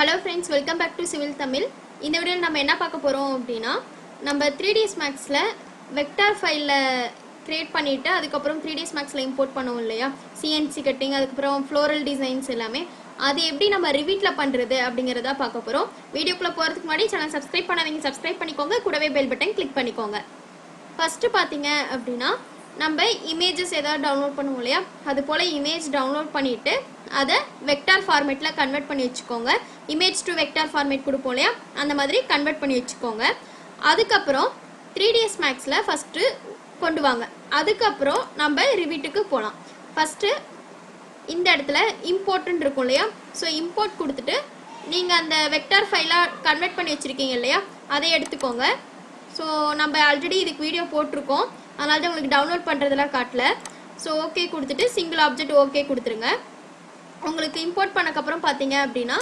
Hello friends, welcome back to Civil Tamil. இந்த வீடியோல நம்ம என்ன பார்க்க போறோம் அப்படினா நம்ம 3ds maxல வெக்டார் ஃபைல்ல கிரியேட் பண்ணிட்டு அதுக்கு அப்புறம் 3ds maxல இம்போர்ட் பண்ணுவோம் இல்லையா CNC கட்டிங் அதுக்கு அப்புறம் floral designs எல்லாமே அது எப்படி நம்ம Revitல பண்றது அப்படிங்கறத பார்க்க போறோம். வீடியோக்குள்ள போறதுக்கு முன்னாடி சேனல் Subscribe பண்ணாதீங்க Subscribe பண்ணிக்கோங்க கூடவே பெல் பட்டன் கிளிக் பண்ணிக்கோங்க. ஃபர்ஸ்ட் பாத்தீங்க அப்படினா நம்ம இமேजेस ஏதாவது டவுன்லோட் பண்ணுவோம் இல்லையா அது போல இமேஜ் டவுன்லோட் பண்ணிட்டு அத வெக்டார் ஃபார்மட்ல கன்வர்ட் பண்ணி வெச்சுக்கோங்க. இமேஜ் டு வெக்டார் ஃபார்மட் கொடுப்போம் இல்லையா அந்த மாதிரி கன்வர்ட் பண்ணி வெச்சுக்கோங்க. அதுக்கு அப்புறம் 3ds maxல ஃபர்ஸ்ட் கொண்டு வாங்க. அதுக்கு அப்புறம் நம்ம ரிவிட்டுக்கு போலாம். ஃபர்ஸ்ட் இந்த இடத்துல இம்போர்ட்னு இருக்கும் இல்லையா சோ இம்போர்ட் கொடுத்துட்டு நீங்க அந்த வெக்டார் ஃபைலா கன்வர்ட் பண்ணி வச்சிருக்கீங்க இல்லையா அதை எடுத்துக்கோங்க. சோ நம்ம ஆல்ரெடி இதுக்கு வீடியோ போட்டுருக்கோம். அதனால தான் உங்களுக்கு டவுன்லோட் பண்றதெல்லாம் காட்டல. சோ ஓகே கொடுத்துட்டு சிங்கிள் ஆப்ஜெக்ட் ஓகே கொடுத்துருங்க. உங்களுக்கு இம்போர்ட் பண்ணக்க அப்புறம் பாத்தீங்க அப்படினா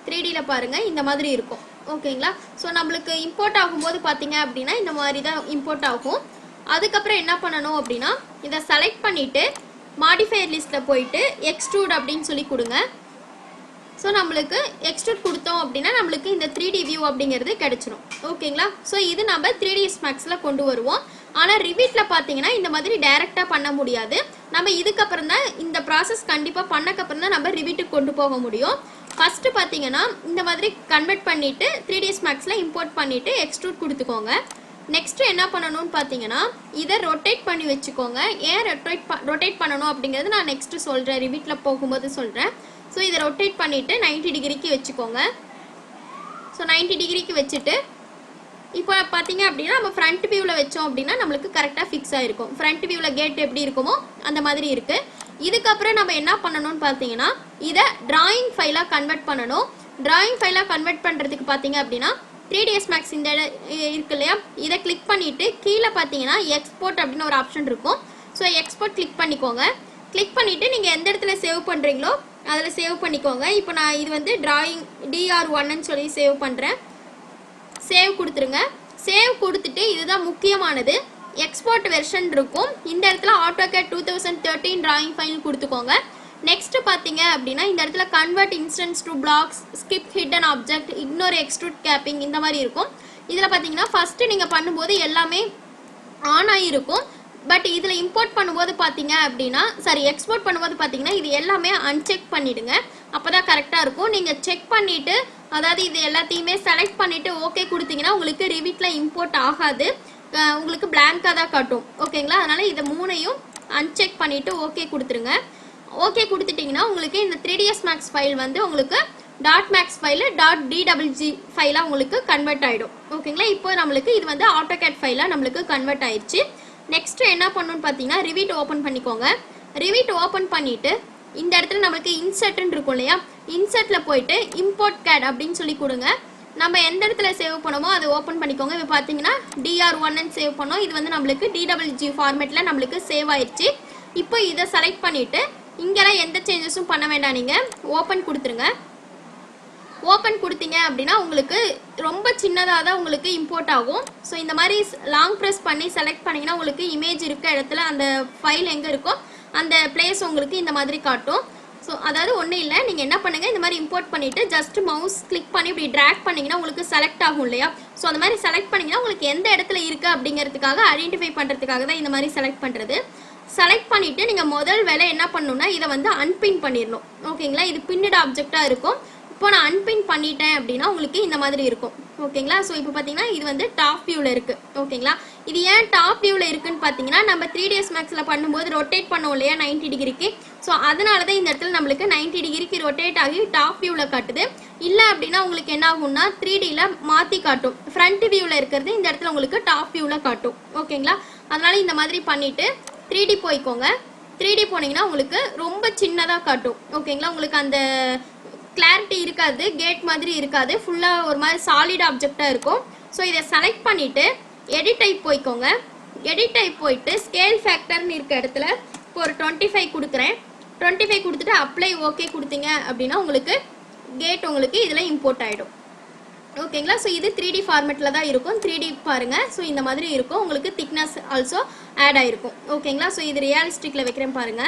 3D ல பாருங்க இந்த மாதிரி இருக்கும். ஓகேங்களா சோ நமக்கு இம்போர்ட் ஆகும்போது பாத்தீங்க அப்படினா இந்த மாதிரி தான் இம்போர்ட் ஆகும். அதுக்கு அப்புறம் என்ன பண்ணனும் அப்படினா இத செலக்ட் பண்ணிட்டு மாடிஃபையர் லிஸ்ட்ல போய்ட்டு எக்ஸ்ட்ரூட் அப்படினு சொல்லி கொடுங்க. சோ நமக்கு எக்ஸ்ட்ரூட் கொடுத்தோம் அப்படினா நமக்கு இந்த 3D வியூ அப்படிங்கிறது கிடைச்சிரும். ஓகேங்களா சோ இது நம்ம 3ds maxல கொண்டு வருவோம். ஆனா ரிவிட்ல பாத்தீங்கன்னா இந்த மாதிரி டைரக்ட்டா பண்ண முடியாது. நம்ம இதுக்கு அப்புறம் தான் இந்த process கண்டிப்பா பண்ணக்க அப்புறம் தான் நம்ம ரிவிட்க்கு கொண்டு போக முடியும். ஃபர்ஸ்ட் பாத்தீங்கன்னா இந்த மாதிரி கன்வர்ட் பண்ணிட்டு 3ds maxல இம்போர்ட் பண்ணிட்டு எக்ஸ்ட்ரூட் கொடுத்துக்கோங்க. நெக்ஸ்ட் என்ன பண்ணனும்னு பாத்தீங்கன்னா இத ரொட்டேட் பண்ணி வெச்சுக்கோங்க. ஏன் ரொட்டேட் பண்ணனும் அப்படிங்கிறது நான் நெக்ஸ்ட் சொல்றேன் ரிவிட்ல போகும்போது சொல்றேன். சோ இத ரொட்டேட் பண்ணிட்டு 90 டிகிரிக்கு வெச்சுக்கோங்க. சோ 90 டிகிரிக்கு வெச்சிட்டு இப்போ பாத்தீங்க அப்படினா நம்ம ஃப்ரண்ட் வியூல வெச்சோம் அப்படினா நமக்கு கரெக்ட்டா ஃபிக்ஸ் ஆயிருக்கும். ஃப்ரண்ட் வியூல கேட் எப்படி இருக்குமோ அந்த மாதிரி இருக்கு. இதுக்கு அப்புறம் நம்ம என்ன பண்ணனும்னு பாத்தீங்கன்னா இத டிராயிங் ஃபைலா கன்வர்ட் பண்ணனும். டிராயிங் ஃபைலா கன்வர்ட் பண்றதுக்கு பாத்தீங்க அப்படினா 3ds max இந்த இருக்கு இல்லையா இத கிளிக் பண்ணிட்டு கீழ பாத்தீங்கன்னா எக்ஸ்போர்ட் அப்படின ஒரு ஆப்ஷன் இருக்கும். சோ எக்ஸ்போர்ட் கிளிக் பண்ணிக்கோங்க. கிளிக் பண்ணிட்டு நீங்க எந்த இடத்துல சேவ் பண்றீங்களோ அதுல சேவ் பண்ணிக்கோங்க. இப்போ நான் இது வந்து டிராயிங் DR1 ன்னு சொல்லி சேவ் பண்றேன். சேவ் கொடுத்துருங்க. சேவ் கொடுத்துட்டு இதுதான் முக்கியமானது எக்ஸ்போர்ட் வெர்ஷன் இருக்கும். இந்த இடத்துல AutoCAD 2013 டிராயிங் ஃபைல் கொடுத்துக்கோங்க. நெக்ஸ்ட் பாத்தீங்க அப்படினா இந்த இடத்துல convert instances to blocks skip hidden object ignore extrude capping இந்த மாதிரி இருக்கும். இதுல பாத்தீங்கன்னா ஃபர்ஸ்ட் நீங்க பண்ணும்போது எல்லாமே ஆன் ஆயிருக்கும். பட் இதுல இம்போர்ட் பண்ணும்போது பாத்தீங்க அப்படினா சரி எக்ஸ்போர்ட் பண்ணும்போது பாத்தீங்கன்னா இது எல்லாமே அன்செக் பண்ணிடுங்க. அப்பதான் கரெக்ட்டா இருக்கும். நீங்க செக் பண்ணிட்டு அதாவது இது எல்லாத்தையுமே செலக்ட் பண்ணிட்டு ஓகே கொடுத்தீங்கன்னா உங்களுக்கு ரிவிட்ல இம்போர்ட் ஆகாது. உங்களுக்கு blank-ஆ தான் காட்டும். ஓகேங்களா அதனால இத மூணையும் அன்செக் பண்ணிட்டு ஓகே கொடுத்துருங்க. ஓகே கொடுத்துட்டீங்கன்னா உங்களுக்கு இந்த 3ds max ஃபைல் வந்து உங்களுக்கு .max ஃபைல் .dwg ஃபைலா உங்களுக்கு கன்வர்ட் ஆயிடும். ஓகேங்களா இப்போ நமக்கு இது வந்து AutoCAD ஃபைலா நமக்கு கன்வர்ட் ஆயிருச்சு. நெக்ஸ்ட் என்ன பண்ணனும்னு பாத்தீங்கன்னா ரிவிட் ஓபன் பண்ணிக்கோங்க. ரிவிட் ஓபன் பண்ணிட்டு இந்த இடத்துல நமக்கு இன்சர்ட்னு இருக்கும் இல்லையா இன்சர்ட்ல போய்ட்டு இம்போர்ட் CAD அப்படினு சொல்லி கொடுங்க. நம்ம எந்த இடத்துல சேவ் பண்ணோமோ அதை ஓபன் பண்ணிக்கோங்க. இப்போ பாத்தீங்கன்னா DR1 ன்னு சேவ் பண்ணோம். இது வந்து நமக்கு DWG ஃபார்மட்ல நமக்கு சேவ் ஆயிருச்சு. இப்போ இத செலக்ட் பண்ணிட்டு இங்கலாம் எந்த சேஞ்சஸும் பண்ண வேண்டாம். நீங்க ஓபன் கொடுத்துருங்க. ஓபன் கொடுத்தீங்க அப்படினா உங்களுக்கு ரொம்ப சின்னதா தான் உங்களுக்கு இம்போர்ட் ஆகும். சோ இந்த மாதிரி லாங் பிரஸ் பண்ணி செலக்ட் பண்ணீங்கன்னா உங்களுக்கு இமேஜ் இருக்க இடத்துல அந்த ஃபைல் எங்க இருக்கோ அந்த பிளேஸ் உங்களுக்கு இந்த மாதிரி காட்டும். சோ அதாவது ஒண்ணு இல்ல நீங்க என்ன பண்ணுங்க இந்த மாதிரி இம்போர்ட் பண்ணிட்டு ஜஸ்ட் மவுஸ் கிளிக் பண்ணி இப்படி டிராக் பண்ணீங்கன்னா உங்களுக்கு செலக்ட் ஆகும் இல்லையா சோ அந்த மாதிரி செலக்ட் பண்ணீங்கன்னா உங்களுக்கு எந்த இடத்துல இருக்கு அப்படிங்கிறதுக்காக ஐடென்டிஃபை பண்றதுக்காக தான் இந்த மாதிரி செலக்ட் பண்றது. செலக்ட் பண்ணிட்டு நீங்க முதல் வேலை என்ன பண்ணனும்னா இத வந்து அன்பின் பண்ணிரணும். ஓகேங்களா இது பின்னட் ஆப்ஜெக்ட்டா இருக்கும். இப்போ நான் அன்பின் பண்ணிட்டேன் அப்படினா உங்களுக்கு இந்த மாதிரி இருக்கும். ஓகேங்களா சோ இப்போ பாத்தீங்கன்னா இது வந்து டாப் வியூல இருக்கு. ஓகேங்களா இது ஏன் டாப் வியூல இருக்குன்னு பாத்தீங்கன்னா நம்ம 3ds maxல பண்ணும்போது ரொட்டேட் பண்ணோம் இல்லையா 90 டிகிரிக்கு சோ அதனால தான் இந்த இடத்துல நமக்கு 90 டிகிரிக்கு ரொட்டேட் ஆகி டாப் வியூல காட்டுது. இல்ல அப்படினா உங்களுக்கு என்ன ஆகும்னா 3D ல மாத்தி காட்டும். ஃப்ரண்ட் வியூல இருக்குது இந்த இடத்துல உங்களுக்கு டாப் வியூல காட்டும். ஓகேங்களா அதனால இந்த மாதிரி பண்ணிட்டு 3D போய்க்கோங்க. 3D போனீங்கன்னா உங்களுக்கு ரொம்ப சின்னதா காட்டும். ஓகேங்களா உங்களுக்கு அந்த கிளாரிட்டி இருக்காது கேட் மாதிரி இருக்காது ஃபுல்லா ஒரு மாதிரி சாலிட் ஆப்ஜெக்ட்டா இருக்கும். சோ இத செலக்ட் பண்ணிட்டு எடிட் டைப் போய்க்கோங்க. எடிட் டைப் போய்ட்டு ஸ்கேல் ஃபேக்டர்னு இருக்க இடத்துல இப்போ ஒரு 25 கொடுக்கிறேன். 25 கொடுத்துட்டு அப்ளை ஓகே கொடுத்தீங்க அப்படினா உங்களுக்கு கேட் உங்களுக்கு இதுல இம்போர்ட் ஆயிடும். ஓகேங்களா சோ இது 3D ஃபார்மட்ல தான் இருக்கும். 3D பாருங்க சோ இந்த மாதிரி இருக்கும். உங்களுக்கு திக்னஸ் ஆல்சோ ஆட் ஆயிருக்கும். ஓகேங்களா சோ இது ரியலிஸ்டிக்ல வைக்கிறேன் பாருங்க.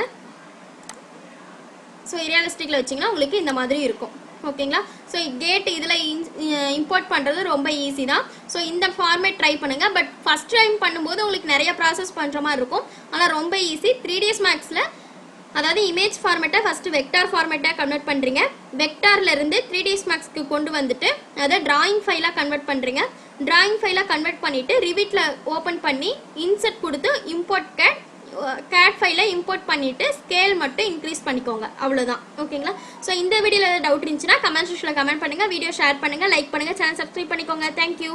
சோ ரியலிஸ்டிக்ல வெச்சீங்கன்னா உங்களுக்கு இந்த மாதிரி இருக்கும். ஓகேங்களா. ஸோ கேட் இதில் இம்போர்ட் பண்ணுறது ரொம்ப ஈஸி தான். ஸோ இந்த ஃபார்மேட் ட்ரை பண்ணுங்கள். பட் ஃபஸ்ட் டைம் பண்ணும்போது உங்களுக்கு நிறைய ப்ராசஸ் பண்ணுற மாதிரி இருக்கும். ஆனால் ரொம்ப ஈஸி. 3ds மேக்ஸில் அதாவது இமேஜ் ஃபார்மேட்டை ஃபஸ்ட்டு வெக்டார் ஃபார்மேட்டாக கன்வெர்ட் பண்ணுறீங்க. வெக்டார்லேருந்து 3ds மேக்ஸ்க்கு கொண்டு வந்துட்டு அதை டிராயிங் ஃபைலாக கன்வெர்ட் பண்ணுறீங்க. டிராயிங் ஃபைலாக கன்வெர்ட் பண்ணிவிட்டு ரிவிட்டில் ஓப்பன் பண்ணி இன்சர்ட் கொடுத்து இம்போர்ட் கேட் ஃபைலை இம்போர்ட் பண்ணிவிட்டு ஸ்கேல் மட்டும் இன்க்ரீஸ் பண்ணிக்கோங்க. அவ்வளோதான். ஓகேங்களா. ஸோ இந்த வீடியோவில் ஏதாவது டவுட் இருந்துச்சுன்னா கமெண்ட் செக்ஷனில் கமெண்ட் பண்ணுங்கள். வீடியோ ஷேர் பண்ணுங்கள், லைக் பண்ணுங்கள், சேனல் சப்ஸ்கிரைப் பண்ணிக்கோங்க. தேங்க்யூ.